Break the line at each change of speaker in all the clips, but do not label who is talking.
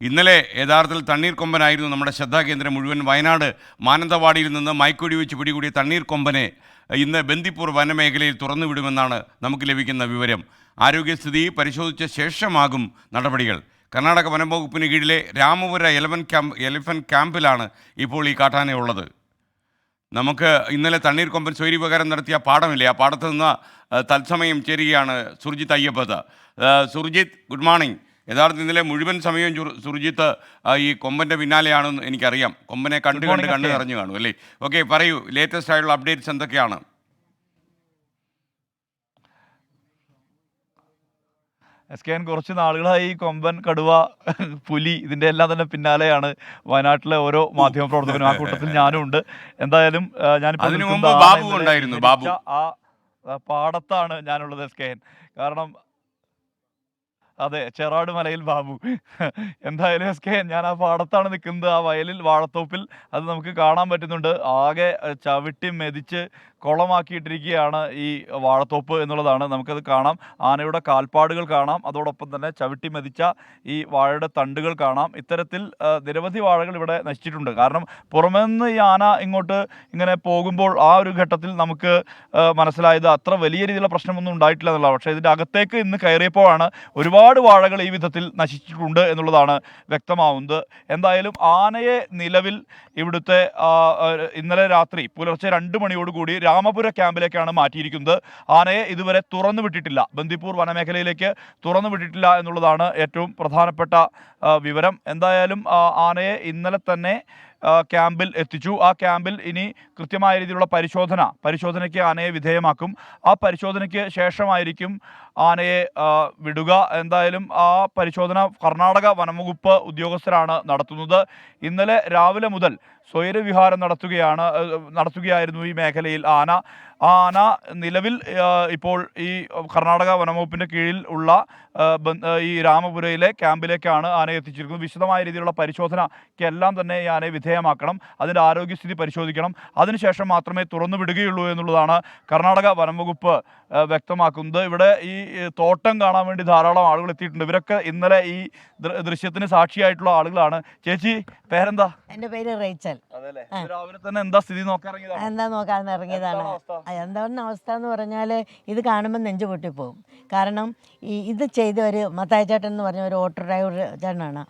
ഇന്നലെ യഥാർത്ഥത്തിൽ തണ്ണീർക്കൊമ്പനായിരുന്നു നമ്മുടെ ശ്രദ്ധാകേന്ദ്രം മുഴുവൻ. വയനാട് മാനന്തവാടിയിൽ നിന്ന് മയക്കുവെടി വെച്ച് പിടികൂടിയ തണ്ണീർക്കൊമ്പനെ ഇന്ന് ബന്ദിപ്പൂർ വനമേഖലയിൽ തുറന്നുവിടുമെന്നാണ് നമുക്ക് ലഭിക്കുന്ന വിവരം. ആരോഗ്യസ്ഥിതി പരിശോധിച്ച ശേഷമാകും നടപടികൾ. കർണാടക വനംവകുപ്പിന് കീഴിലെ രാമപുര എലിഫന്റ് ക്യാമ്പിലാണ് ഇപ്പോൾ ഈ കാട്ടാനയുള്ളത്. നമുക്ക് ഇന്നലെ തണ്ണീർക്കൊമ്പൻ സ്വൈര്യപകാരം നടത്തിയ പാടമില്ലേ, ആ പാടത്ത് നിന്ന് തത്സമയം ചേരുകയാണ് സുർജിത്ത് അയ്യപ്പത്ത്. Surjith, good morning. യഥാർത്ഥത്തിൽ ഇന്നലെ മുഴുവൻ സമയവും സുർജിത്ത് ഈ കൊമ്പൻ്റെ പിന്നാലെയാണെന്ന് എനിക്കറിയാം. കൊമ്പനെ കണ്ട് നിറഞ്ഞു കാണും അല്ലേ? ഓക്കെ, പറയൂ, ലേറ്റസ്റ്റ് ആയിട്ടുള്ള അപ്ഡേറ്റ്സ് എന്തൊക്കെയാണ്?
SKN കുറച്ച് നാളുകളായി കൊമ്പൻ, കടുവ, പുലി ഇതിൻ്റെ എല്ലാം തന്നെ പിന്നാലെയാണ് വയനാട്ടിലെ ഓരോ മാധ്യമ പ്രവർത്തകരും. ആ കൂട്ടത്തിൽ ഞാനും ഉണ്ട്. എന്തായാലും
ബാബു
ആ പാടത്താണ് ഞാനുള്ളത് SKN. കാരണം അതെ, ചെറാട് മലയിൽ ബാബു. എന്തായാലും SKN ഞാൻ ആ പാടത്താണ് നിൽക്കുന്നത്. ആ വയലിൽ, വാഴത്തോപ്പിൽ അത് നമുക്ക് കാണാൻ പറ്റുന്നുണ്ട്. ആകെ ചവിട്ടി മെതിച്ച് കുളമാക്കിയിട്ടിരിക്കുകയാണ് ഈ വാഴത്തോപ്പ് എന്നുള്ളതാണ്. നമുക്കത് കാണാം. ആനയുടെ കാൽപ്പാടുകൾ കാണാം. അതോടൊപ്പം തന്നെ ചവിട്ടി മെതിച്ച ഈ വാഴയുടെ തണ്ടുകൾ കാണാം. ഇത്തരത്തിൽ നിരവധി വാഴകൾ ഇവിടെ നശിച്ചിട്ടുണ്ട്. കാരണം പുറമേ നിന്ന് ഈ ആന ഇങ്ങോട്ട് ഇങ്ങനെ പോകുമ്പോൾ ആ ഒരു ഘട്ടത്തിൽ നമുക്ക് മനസ്സിലായത് അത്ര വലിയ രീതിയിലുള്ള പ്രശ്നമൊന്നും ഉണ്ടായിട്ടില്ല എന്നുള്ളതാണ്. പക്ഷേ ഇതിൻ്റെ അകത്തേക്ക് ഇന്ന് കയറിയപ്പോഴാണ് ഒരുപാട് വാഴകൾ ഈ വിധത്തിൽ നശിച്ചിട്ടുണ്ട് എന്നുള്ളതാണ് വ്യക്തമാവുന്നത്. എന്തായാലും ആനയെ നിലവിൽ ഇവിടുത്തെ ഇന്നലെ രാത്രി പുലർച്ചെ 2 മണിയോടുകൂടി രാമപുര ക്യാമ്പിലേക്കാണ് മാറ്റിയിരിക്കുന്നത്. ആനയെ ഇതുവരെ തുറന്നു വിട്ടിട്ടില്ല, ബന്ദിപ്പൂർ വനമേഖലയിലേക്ക് തുറന്നു വിട്ടിട്ടില്ല എന്നുള്ളതാണ് ഏറ്റവും പ്രധാനപ്പെട്ട വിവരം. എന്തായാലും ആനയെ ഇന്നലെ തന്നെ ക്യാമ്പിൽ എത്തിച്ചു. ആ ക്യാമ്പിൽ ഇനി കൃത്യമായ രീതിയിലുള്ള പരിശോധനയ്ക്ക് ആനയെ വിധേയമാക്കും. ആ പരിശോധനയ്ക്ക് ശേഷമായിരിക്കും ആനയെ വിടുക. എന്തായാലും ആ പരിശോധന കർണാടക വനംവകുപ്പ് ഉദ്യോഗസ്ഥരാണ് നടത്തുന്നത്. ഇന്നലെ രാവിലെ മുതൽ സ്വൈരവിഹാരം നടത്തുകയായിരുന്നു ഈ മേഖലയിൽ ആന. ആ ആന നിലവിൽ ഇപ്പോൾ ഈ കർണാടക വനംവകുപ്പിൻ്റെ കീഴിൽ ഉള്ള ഈ രാമപുരയിലെ ക്യാമ്പിലേക്കാണ് ആനയെ എത്തിച്ചിരിക്കുന്നത്. വിശദമായ രീതിയിലുള്ള പരിശോധനയ്ക്കെല്ലാം തന്നെ ഈ ആനയെ വിധേയമാക്കണം. അതിൻ്റെ ആരോഗ്യസ്ഥിതി പരിശോധിക്കണം. അതിനുശേഷം മാത്രമേ തുറന്നു വിടുകയുള്ളൂ എന്നുള്ളതാണ് കർണാടക വനംവകുപ്പ് വ്യക്തമാക്കുന്നത്. ഇവിടെ ഈ തോട്ടം കാണാൻ വേണ്ടി ധാരാളം ആളുകൾ എത്തിയിട്ടുണ്ട്. ഇവരൊക്കെ ഇന്നലെ ഈ ദൃശ്യത്തിന് സാക്ഷിയായിട്ടുള്ള ആളുകളാണ്. ചേച്ചി, പേരെന്താ?
എൻ്റെ പേര് റേച്ചൽ.
രാവിലെ തന്നെ എന്താ സ്ഥിതി നോക്കാൻ
ഇറങ്ങിയതാണ്. എന്താണ് അവസ്ഥ എന്ന് പറഞ്ഞാൽ ഇത് കാണുമ്പോൾ നെഞ്ചു പൊട്ടിപ്പോവും. കാരണം ഇത് ചെയ്ത ഒരു മത്തായി ചേട്ടൻ എന്ന് പറഞ്ഞ ഒരു ഓട്ടോ ഡ്രൈവർ ചേട്ടനാണ്.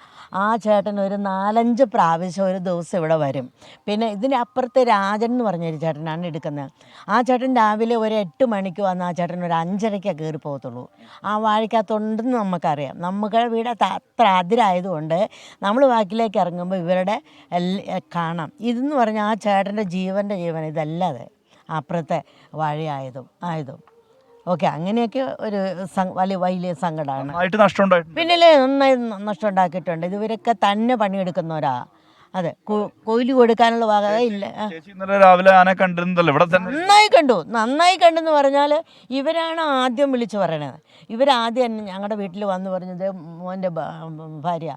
ആ ചേട്ടൻ ഒരു 4-5 പ്രാവശ്യം ഒരു ദിവസം ഇവിടെ വരും. പിന്നെ ഇതിന് അപ്പുറത്തെ രാജൻ എന്ന് പറഞ്ഞൊരു ചേട്ടനാണ് എടുക്കുന്നത്. ആ ചേട്ടൻ രാവിലെ ഒരു 8 മണിക്ക് വന്ന് ആ ചേട്ടൻ ഒരു 5:30 കയറി പോകത്തുള്ളൂ. ആ വാഴയ്ക്കകത്തുണ്ടെന്ന് നമുക്കറിയാം. നമുക്ക് വീട് അത്ര അതിരായതുകൊണ്ട് നമ്മൾ ബാക്കിലേക്ക് ഇറങ്ങുമ്പോൾ ഇവരുടെ കാണാം. ഇതെന്ന് പറഞ്ഞാൽ ആ ചേട്ടൻ്റെ ജീവൻ ഇതല്ലാതെ അപ്പുറത്തെ വാഴയായതും ഓക്കെ, അങ്ങനെയൊക്കെ ഒരു വലിയ സങ്കടമാണ്. പിന്നിലെ നന്നായി നഷ്ടം ഉണ്ടാക്കിയിട്ടുണ്ട്. ഇവരൊക്കെ തന്നെ പണിയെടുക്കുന്നവരാ. അതെ, കൂലി കൊടുക്കാനുള്ള വക ഇല്ല.
രാവിലെ ആന കണ്ടിരുന്നല്ലോ ഇവിടെ.
നന്നായി കണ്ടെന്ന് പറഞ്ഞാൽ ഇവരാണ് ആദ്യം വിളിച്ചു പറയണത്. ഇവരാദ്യം ഞങ്ങളുടെ വീട്ടിൽ വന്ന് പറഞ്ഞത് മോൻ്റെ ഭാര്യ.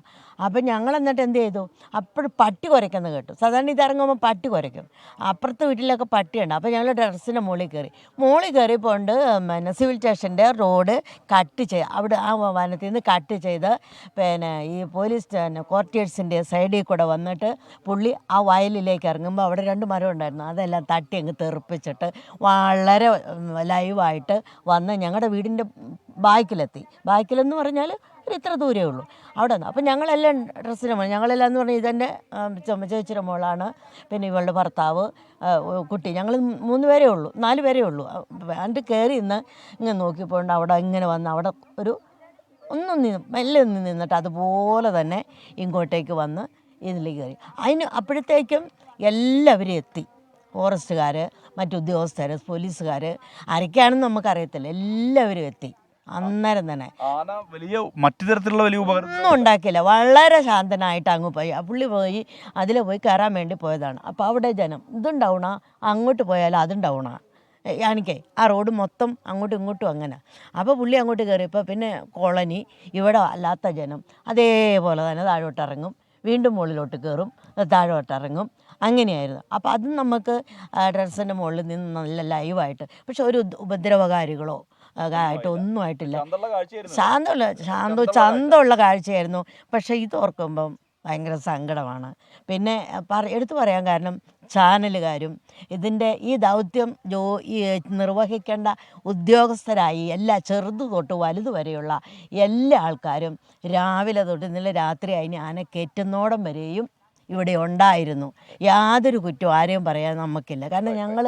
അപ്പം ഞങ്ങൾ എന്നിട്ട് എന്ത് ചെയ്തു, അപ്പോഴും പട്ടി കുരയ്ക്കുന്ന കേട്ടു. സാധാരണ ഇതിറങ്ങുമ്പോൾ പട്ടി കുരയ്ക്കും. അപ്പുറത്തെ വീട്ടിലൊക്കെ പട്ടിയുണ്ട്. അപ്പോൾ ഞങ്ങൾ ടെറസിൻ്റെ മുകളിൽ കയറിയപ്പോൾ ഉണ്ട് പിന്നെ സിവിൽ സ്റ്റേഷൻ്റെ റോഡ് കട്ട് ചെയ്ത് അവിടെ ആ വനത്തിൽ നിന്ന് കട്ട് ചെയ്ത് പിന്നെ ഈ പോലീസ് ക്വാർട്ടേഴ്സിൻ്റെ സൈഡിൽ കൂടെ വന്നിട്ട് പുള്ളി ആ വയലിലേക്ക് ഇറങ്ങുമ്പോൾ അവിടെ 2 മരം ഉണ്ടായിരുന്നു. അതെല്ലാം തട്ടി അങ്ങ് തെറിപ്പിച്ചിട്ട് വളരെ ലൈവായിട്ട് വന്ന് ഞങ്ങളുടെ വീടിൻ്റെ ബാക്കിലെന്ന് പറഞ്ഞാൽ ഒരു ഇത്ര ദൂരമേ ഉള്ളൂ അവിടെ നിന്ന്. അപ്പം ഞങ്ങളെല്ലാം ഞങ്ങളെല്ലാം എന്ന് പറഞ്ഞാൽ ഇതെൻ്റെ ചേച്ചിയുടെ മോളാണ്, പിന്നെ ഇവളുടെ ഭർത്താവ്, കുട്ടി. ഞങ്ങൾ 3 പേരേ ഉള്ളൂ, 4 പേരേ ഉള്ളൂ. എന്നിട്ട് കയറി ഇങ്ങനെ നോക്കിയപ്പോൾ അവിടെ ഇങ്ങനെ വന്ന് അവിടെ മെല്ലെ നിന്നിട്ട് അതുപോലെ തന്നെ ഇങ്ങോട്ടേക്ക് വന്ന് ഇതിലേക്ക് കയറി. അപ്പോഴത്തേക്കും എല്ലാവരും എത്തി. ഫോറസ്റ്റുകാർ, മറ്റുദ്യോഗസ്ഥർ, പോലീസുകാർ, ആരൊക്കെയാണെന്ന് നമുക്കറിയത്തില്ല. എല്ലാവരും എത്തി. അന്നേരം തന്നെ
മറ്റു തരത്തിലുള്ള വലിയ
ഒന്നും ഉണ്ടാക്കിയില്ല. വളരെ ശാന്തനായിട്ട് അങ്ങ് പോയി. പുള്ളി അതിൽ പോയി കയറാൻ വേണ്ടി പോയതാണ്. അപ്പോൾ അവിടെ ജനം ഇതുണ്ടാവണ, അങ്ങോട്ട് പോയാലും അതുണ്ടാവണ. എനിക്കേ ആ റോഡ് മൊത്തം അങ്ങോട്ടും ഇങ്ങോട്ടും അങ്ങനെ. അപ്പോൾ പുള്ളി അങ്ങോട്ട് കയറിയപ്പോൾ പിന്നെ കോളനി, ഇവിടെ അല്ലാത്ത ജനം അതേപോലെ തന്നെ താഴോട്ടിറങ്ങും, വീണ്ടും മുകളിലോട്ട് കയറും, താഴോട്ടിറങ്ങും. അങ്ങനെയായിരുന്നു. അപ്പോൾ അത് നമുക്ക് ടെറസിൻ്റെ മുകളിൽ നിന്ന് നല്ല ലൈവായിട്ട്. പക്ഷെ ഒരു ഉപദ്രവകാരികളോ ആയിട്ട് ഒന്നും ആയിട്ടില്ല.
ചന്തമുള്ള കാഴ്ചയായിരുന്നു.
ചന്തമുള്ള കാഴ്ചയായിരുന്നു. പക്ഷേ ഇത് ഓർക്കുമ്പം ഭയങ്കര സങ്കടമാണ്. പിന്നെ എടുത്തു പറയാൻ കാരണം ചാനലുകാരും ഇതിൻ്റെ ഈ ദൗത്യം ഈ നിർവഹിക്കേണ്ട ഉദ്യോഗസ്ഥരായി എല്ലാ ചെറുതു തൊട്ട് വലുത് വരെയുള്ള എല്ലാ ആൾക്കാരും രാവിലെ തൊട്ട് ഇന്നലെ രാത്രി അതിന് ആന കയറ്റുന്നോടം വരെയും ഇവിടെ ഉണ്ടായിരുന്നു. യാതൊരു കുറ്റവും ആരെയും പറയാൻ നമുക്കില്ല. കാരണം ഞങ്ങൾ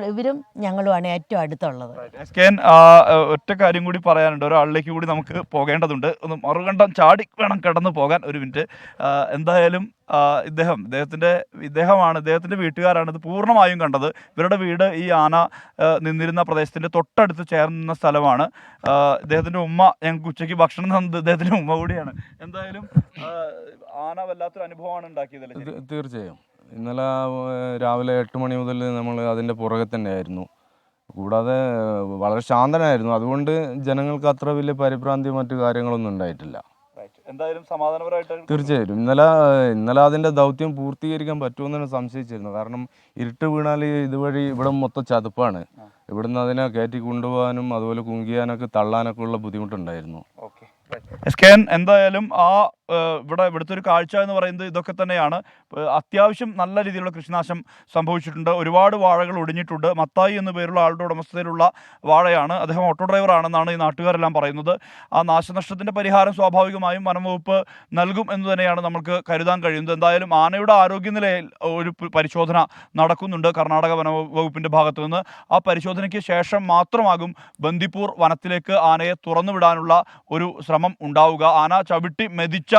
ഇവരും ഞങ്ങളുമാണ് ഏറ്റവും അടുത്തുള്ളത്.
ഒറ്റ കാര്യം കൂടി പറയാനുണ്ട്. ഒരാളിലേക്ക് കൂടി നമുക്ക് പോകേണ്ടതുണ്ട്. ഒന്ന് മറുകണ്ഠം ചാടി വേണം കടന്നു പോകാൻ. ഒരു മിനിറ്റ്. എന്തായാലും ഇദ്ദേഹത്തിന്റെ വീട്ടുകാരാണ് ഇത് പൂർണ്ണമായും കണ്ടത്. ഇവരുടെ വീട് ഈ ആന നിന്നിരുന്ന പ്രദേശത്തിന്റെ തൊട്ടടുത്ത് ചേർന്ന സ്ഥലമാണ്. ഇദ്ദേഹത്തിന്റെ ഉമ്മ ഞങ്ങൾക്ക് ഉച്ചയ്ക്ക് ഭക്ഷണം തന്നത് ഇദ്ദേഹത്തിന്റെ ഉമ്മ കൂടിയാണ്. എന്തായാലും ആന വല്ലാത്തൊരു അനുഭവമാണ് ഉണ്ടാക്കിയതല്ലേ?
തീർച്ചയായും. ഇന്നലെ രാവിലെ 8 മണി മുതൽ നമ്മൾ അതിൻ്റെ പുറകെ തന്നെയായിരുന്നു. കൂടാതെ വളരെ ശാന്തനായിരുന്നു. അതുകൊണ്ട് ജനങ്ങൾക്ക് അത്ര വലിയ പരിഭ്രാന്തി മറ്റു കാര്യങ്ങളൊന്നും ഉണ്ടായിട്ടില്ല.
എന്തായാലും സമാധാനപരമായിട്ട്
തീർച്ചയായും ഇന്നലെ അതിൻ്റെ ദൗത്യം പൂർത്തീകരിക്കാൻ പറ്റുമെന്നാണ് സംശയിച്ചിരുന്നത്. കാരണം ഇരുട്ട് വീണാൽ ഇതുവഴി ഇവിടെ മൊത്തം ചതുപ്പാണ്. ഇവിടുന്ന് അതിനെ കയറ്റി കൊണ്ടുപോകാനും അതുപോലെ കുങ്കിയാനൊക്കെ തള്ളാനൊക്കെ ഉള്ള ബുദ്ധിമുട്ടുണ്ടായിരുന്നു.
എന്തായാലും ഇവിടുത്തെ ഒരു കാഴ്ച എന്ന് പറയുന്നത് ഇതൊക്കെ തന്നെയാണ്. അത്യാവശ്യം നല്ല രീതിയിലുള്ള കൃഷിനാശം സംഭവിച്ചിട്ടുണ്ട്. ഒരുപാട് വാഴകൾ ഒടിഞ്ഞിട്ടുണ്ട്. മത്തായി എന്ന പേരുള്ള ആളുടെ ഉടമസ്ഥതയിലുള്ള വാഴയാണ്. അദ്ദേഹം ഓട്ടോ ഡ്രൈവറാണെന്നാണ് ഈ നാട്ടുകാരെല്ലാം പറയുന്നത്. ആ നാശനഷ്ടത്തിൻ്റെ പരിഹാരം സ്വാഭാവികമായും വനംവകുപ്പ് നൽകും എന്ന് തന്നെയാണ് നമുക്ക് കരുതാൻ കഴിയുന്നത്. എന്തായാലും ആനയുടെ ആരോഗ്യനിലയിൽ ഒരു പരിശോധന നടക്കുന്നുണ്ട് കർണാടക വനംവകുപ്പിൻ്റെ ഭാഗത്തു നിന്ന്. ആ പരിശോധനയ്ക്ക് ശേഷം മാത്രമാകും ബന്ദിപ്പൂർ വനത്തിലേക്ക് ആനയെ തുറന്നുവിടാനുള്ള ഒരു ശ്രമം ഉണ്ടാവുക. ആന ചവിട്ടി മെതിച്ച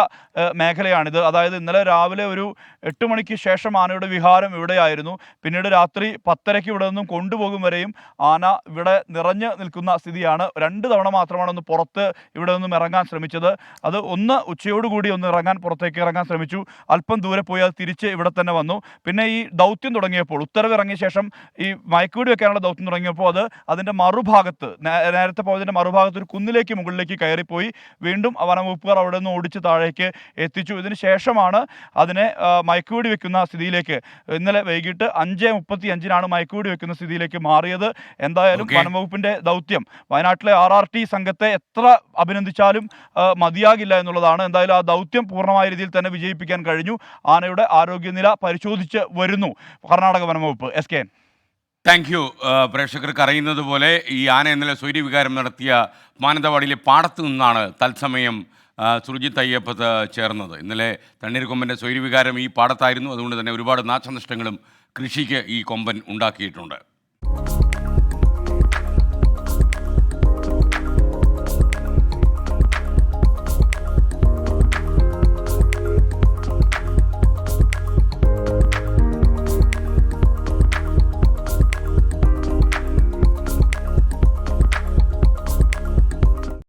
മേഖലയാണിത്. അതായത് ഇന്നലെ രാവിലെ ഒരു 8 മണിക്ക് ശേഷം ആനയുടെ വിഹാരം ഇവിടെയായിരുന്നു. പിന്നീട് രാത്രി 10:30 ഇവിടെ നിന്നും കൊണ്ടുപോകും വരെയും ആന ഇവിടെ നിറഞ്ഞു നിൽക്കുന്ന സ്ഥിതിയാണ്. 2 തവണ മാത്രമാണ് ഒന്ന് പുറത്ത് ഇവിടെ നിന്നും ഇറങ്ങാൻ ശ്രമിച്ചത്. അത് ഒന്ന് ഉച്ചയോടുകൂടി ഒന്ന് പുറത്തേക്ക് ഇറങ്ങാൻ ശ്രമിച്ചു. അല്പം ദൂരെ പോയി അത് തിരിച്ച് ഇവിടെ തന്നെ വന്നു. പിന്നെ ഈ ദൗത്യം തുടങ്ങിയപ്പോൾ ഉത്തരവ് ഇറങ്ങിയ ശേഷം ഈ മയക്കുവെടി വെക്കാനുള്ള ദൗത്യം തുടങ്ങിയപ്പോൾ അത് അതിൻ്റെ മറുഭാഗത്ത് നേരത്തെ പോയതിൻ്റെ മറുഭാഗത്ത് ഒരു കുന്നിലേക്ക് മുകളിലേക്ക് കയറിപ്പോയി. വീണ്ടും വനംവകുപ്പുകാർ അവിടെ നിന്ന് ഓടിച്ച് താഴേക്ക് എത്തിച്ചു. ഇതിന് ശേഷമാണ് അതിനെ മയക്കുവെടി വെക്കുന്ന സ്ഥിതിയിലേക്ക് ഇന്നലെ വൈകിട്ട് 5:35 മയക്കുവെടി വെക്കുന്ന സ്ഥിതിയിലേക്ക് മാറിയത്. എന്തായാലും വനംവകുപ്പിന്റെ ദൗത്യം വയനാട്ടിലെ RRT സംഘത്തെ എത്ര അഭിനന്ദിച്ചാലും മതിയാകില്ല എന്നുള്ളതാണ്. എന്തായാലും ആ ദൗത്യം പൂർണ്ണമായ രീതിയിൽ തന്നെ വിജയിപ്പിക്കാൻ കഴിഞ്ഞു. ആനയുടെ ആരോഗ്യനില പരിശോധിച്ച് വരുന്നു കർണാടക വനംവകുപ്പ്. SKN.
Thank you. പ്രേക്ഷകർക്ക് അറിയുന്നത് പോലെ ഈ ആന ഇന്നലെ സ്വൈര്യവികാരം നടത്തിയ മാനന്തവാടിയിലെ പാടത്തു നിന്നാണ് തത്സമയം സുർജിത്ത് അയ്യപ്പത്ത് ചേർന്നത്. ഇന്നലെ തണ്ണീർക്കൊമ്പൻ്റെ സ്വൈര്യവികാരം ഈ പാടത്തായിരുന്നു. അതുകൊണ്ട് തന്നെ ഒരുപാട് നാശനഷ്ടങ്ങളും കൃഷിക്ക് ഈ കൊമ്പൻ ഉണ്ടാക്കിയിട്ടുണ്ട്.